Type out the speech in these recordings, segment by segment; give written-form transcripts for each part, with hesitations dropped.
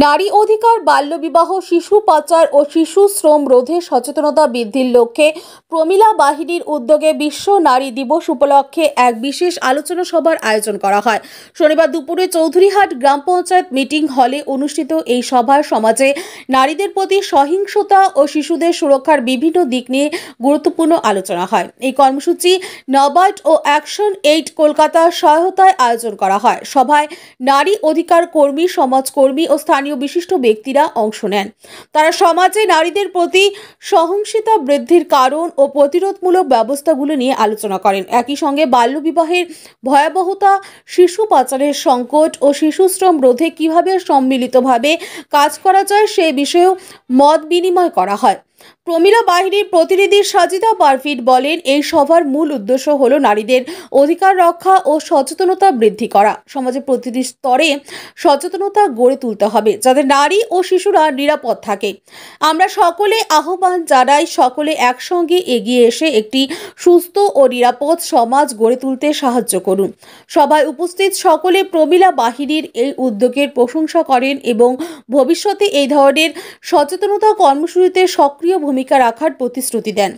নারী অধিকার, বাল্যবিবাহ, শিশু পাচার ও শিশু শ্রম রোধে সচেতনতা বৃদ্ধির লক্ষ্যে প্রমিলা বাহিনীর উদ্যোগে বিশ্ব নারী দিবস উপলক্ষে এক বিশেষ আলোচনা সভার আয়োজন করা হয়। শনিবার দুপুরে চৌধুরীহাট গ্রাম পঞ্চায়েত মিটিং হলে অনুষ্ঠিত এই সভায় সমাজে নারীদের প্রতি সহিংসতা ও শিশুদের সুরক্ষার বিভিন্ন দিক নিয়ে গুরুত্বপূর্ণ আলোচনা হয়। এই কর্মসূচি নবার্ড ও অ্যাকশন এইড কলকাতার সহায়তায় আয়োজন করা হয়। সভায় নারী অধিকার কর্মী, সমাজকর্মী ও স্থানীয় বিশিষ্ট ব্যক্তিরা অংশ নেন। তারা সমাজে নারীদের প্রতি সহিংসতা বৃদ্ধির কারণ ও প্রতিরোধমূলক ব্যবস্থাগুলো নিয়ে আলোচনা করেন। একই সঙ্গে বাল্যবিবাহের ভয়াবহতা, শিশু পাচারের সংকট ও শিশু শ্রম রোধে কিভাবে সম্মিলিতভাবে কাজ করা যায় সে বিষয়েও মত বিনিময় করা হয়। প্রমিলা বাহিনীর প্রতিনিধি সাজিদা পারভিন বলেন, এই সভার মূল উদ্দেশ্য হলো নারীদের অধিকার রক্ষা ও সচেতনতা বৃদ্ধি করা। সমাজের প্রতিটি স্তরে সচেতনতা গড়ে তুলতে হবে যাতে নারী ও শিশুরা নিরাপদ থাকে। আমরা সকলে আহ্বান জানাই, সকলে একসঙ্গে এগিয়ে এসে একটি সুস্থ ও নিরাপদ সমাজ গড়ে তুলতে সাহায্য করুন। সভায় উপস্থিত সকলে প্রমিলা বাহিনীর এই উদ্যোগের প্রশংসা করেন এবং ভবিষ্যতে এই ধরনের সচেতনতা কর্মসূচিতে সক্রিয় ভূমিকা রাখার প্রতিশ্রুতি দেন।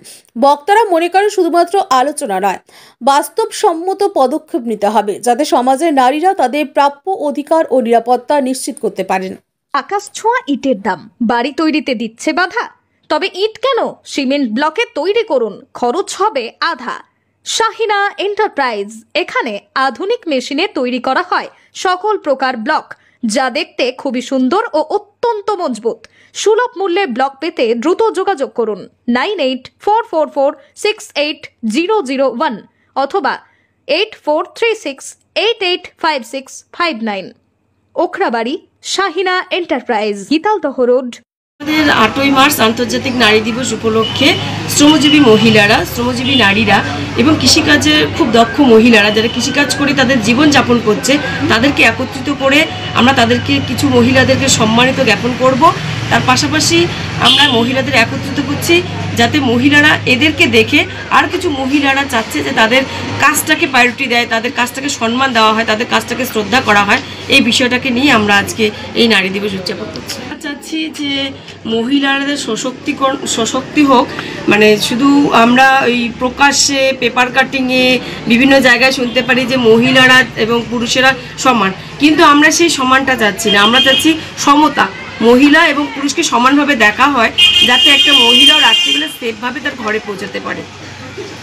বক্তারা মনে করেন শুধুমাত্র আলোচনা নয়, বাস্তবসম্মত পদক্ষেপ নিতে হবে যাতে সমাজের নারীরা তাদের প্রাপ্য অধিকার ও নিরাপত্তা নিশ্চিত করতে পারেন। আকাশ ছোঁয়া ইটের দাম বাড়ি তৈরিতে দিচ্ছে বাধা? তবে ইট কেন, সিমেন্ট ব্লকে তৈরি করুন, খরচ হবে আধা। শাহিনা এন্টারপ্রাইজ, এখানে আধুনিক মেশিনে তৈরি করা হয় সকল প্রকার ব্লক, যা দেখতে খুবই সুন্দর ও অত্যন্ত মজবুত। সুলভ মূল্যে ব্লক পেতে দ্রুত যোগাযোগ করুন 9844468001 অথবা 8436885659। Okhrabari, Shahina enterprise, Gitaldaha road. আমাদের 8ই মার্চ আন্তর্জাতিক নারী দিবস উপলক্ষে শ্রমজীবী মহিলারা, শ্রমজীবী নারীরা এবং কৃষিকাজে খুব দক্ষ মহিলারা যারা কৃষিকাজ করে তাদের জীবন যাপন করছে তাদেরকে একত্রিত করে আমরা তাদেরকে কিছু মহিলাদেরকে সম্মানিত জ্ঞাপন করব। তার পাশাপাশি আমরা মহিলাদের একত্রিত করছি যাতে মহিলারা এদেরকে দেখে আর কিছু মহিলারা চাচ্ছে যে তাদের কাজটাকে প্রায়োরিটি দেয়, তাদের কাজটাকে সম্মান দেওয়া হয়, তাদের কাজটাকে শ্রদ্ধা করা হয়। এই বিষয়টাকে নিয়ে আমরা আজকে এই নারী দিবস উদযাপন করছি। চাচ্ছি যে মহিলাদের সশক্তি হোক, মানে শুধু আমরা ওই প্রকাশ্যে পেপার কাটিংয়ে বিভিন্ন জায়গায় শুনতে পারি যে মহিলারা এবং পুরুষেরা সমান, কিন্তু আমরা সেই সমানটা চাচ্ছি না। আমরা চাচ্ছি সমতা, মহিলা এবং পুরুষকে সমানভাবে দেখা হয় যাতে একটা মহিলাও রাত্রিবেলা সেফভাবে তার ঘরে পৌঁছাতে পারে,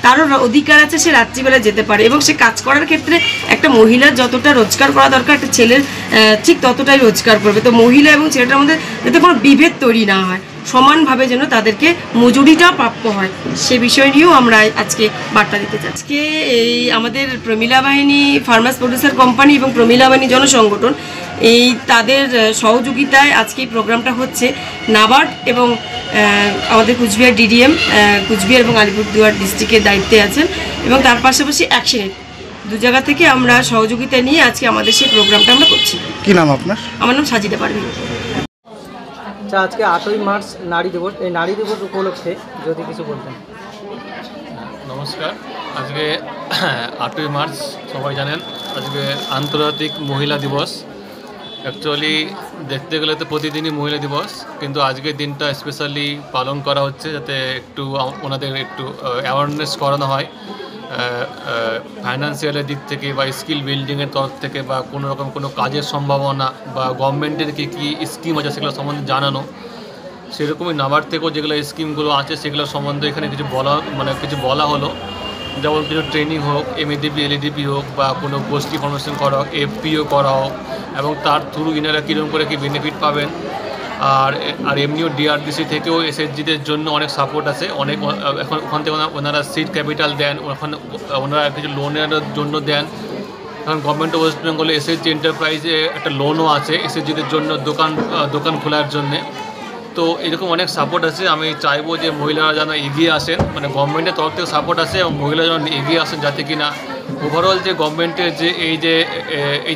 তারও অধিকার আছে সে রাত্রিবেলা যেতে পারে এবং সে কাজ করার ক্ষেত্রে একটা মহিলার যতটা রোজগার করা দরকার একটা ছেলের ঠিক ততটাই রোজগার করবে। তো মহিলা এবং ছেলেটার মধ্যে যাতে কোনো বিভেদ তৈরি না হয়, সমানভাবে যেন তাদেরকে মজুরিটা প্রাপ্য হয়, সে বিষয় নিয়েও আমরা আজকে বার্তা দিতে চাই। আজকে এই আমাদের প্রমিলা বাহিনী ফার্মার্স প্রডিউসার কোম্পানি এবং প্রমিলা বাহিনী জনসংগঠন এই তাদের সহযোগিতায় আজকে এই প্রোগ্রামটা হচ্ছে। নাবার্ড এবং আমাদের কুচবিহার ডিডিএম কুচবিহার এবং আলিপুরদুয়ার ডিস্ট্রিক্টের দায়িত্বে আছেন এবং তার পাশাপাশি অ্যাকশন দু জায়গা থেকে আমরা সহযোগিতা নিয়ে আজকে আমাদের সেই প্রোগ্রামটা আমরা করছি। কি নাম আপনার? আমার নাম সাজিদা পারভিন। আচ্ছা, আজকে 8ই মার্চ নারী দিবস, এই নারী দিবস উপলক্ষে যদি কিছু বলতেন। নমস্কার। আজকে 8ই মার্চ সবাই জানেন আজকে আন্তর্জাতিক মহিলা দিবস। অ্যাকচুয়ালি দেখতে গেলে তো প্রতিদিনই মহিলা দিবস, কিন্তু আজকের দিনটা স্পেশালি পালন করা হচ্ছে যাতে একটু ওনাদের একটু অ্যাওয়ারনেস করানো হয় ফাইন্যান্সিয়ালের দিক থেকে বা স্কিল বিল্ডিংয়ের তরফ থেকে বা কোনো রকম কোনো কাজের সম্ভাবনা বা গভর্নমেন্টের কী কী স্কিম আছে সেগুলো সম্বন্ধে জানানো। সেরকমই নাবার্ড থেকেও যেগুলো স্কিমগুলো আছে সেগুলো সম্বন্ধে এখানে কিছু বলা হলো, যেমন কিছু ট্রেনিং হোক, এমএডিপি এলইডিপি হোক বা কোনো গোষ্ঠী ফর্মেশন করা হোক, এফপিও করা হোক এবং তার থ্রু ইনারা কীরকম করে কী বেনিফিট পাবেন। আর এমনিও ডিআরডিসি থেকেও এসএইচজিদের জন্য অনেক সাপোর্ট আছে, অনেক এখন ওখান থেকে ওনারা সিড ক্যাপিটাল দেন, ওখানে ওনারা কিছু লোনের জন্য দেন। এখন গভর্নমেন্ট অফ ওয়েস্ট বেঙ্গলে এসএইচজি এন্টারপ্রাইজে একটা লোনও আছে এসএইচজিদের জন্য দোকান খোলার জন্যে। তো এরকম অনেক সাপোর্ট আছে। আমি চাইবো যে মহিলারা যেন এগিয়ে আসেন, মানে গভর্নমেন্টের তরফ থেকে সাপোর্ট আছে এবং মহিলারা যেন এগিয়ে আসেন যাতে কিনা ওভারঅল যে গভর্নমেন্টের যে এই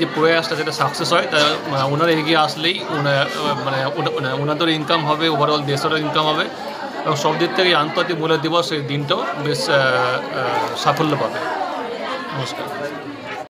যে প্রয়াসটা যেটা সাকসেস হয়, তা ওনারা এগিয়ে আসলেই ওনাদের ইনকাম হবে, ওভারঅল দেশেরও ইনকাম হবে এবং সব দিক থেকে আন্তর্জাতিক মহিলা দিবস এই দিনটাও বেশ সাফল্য পাবে। নমস্কার।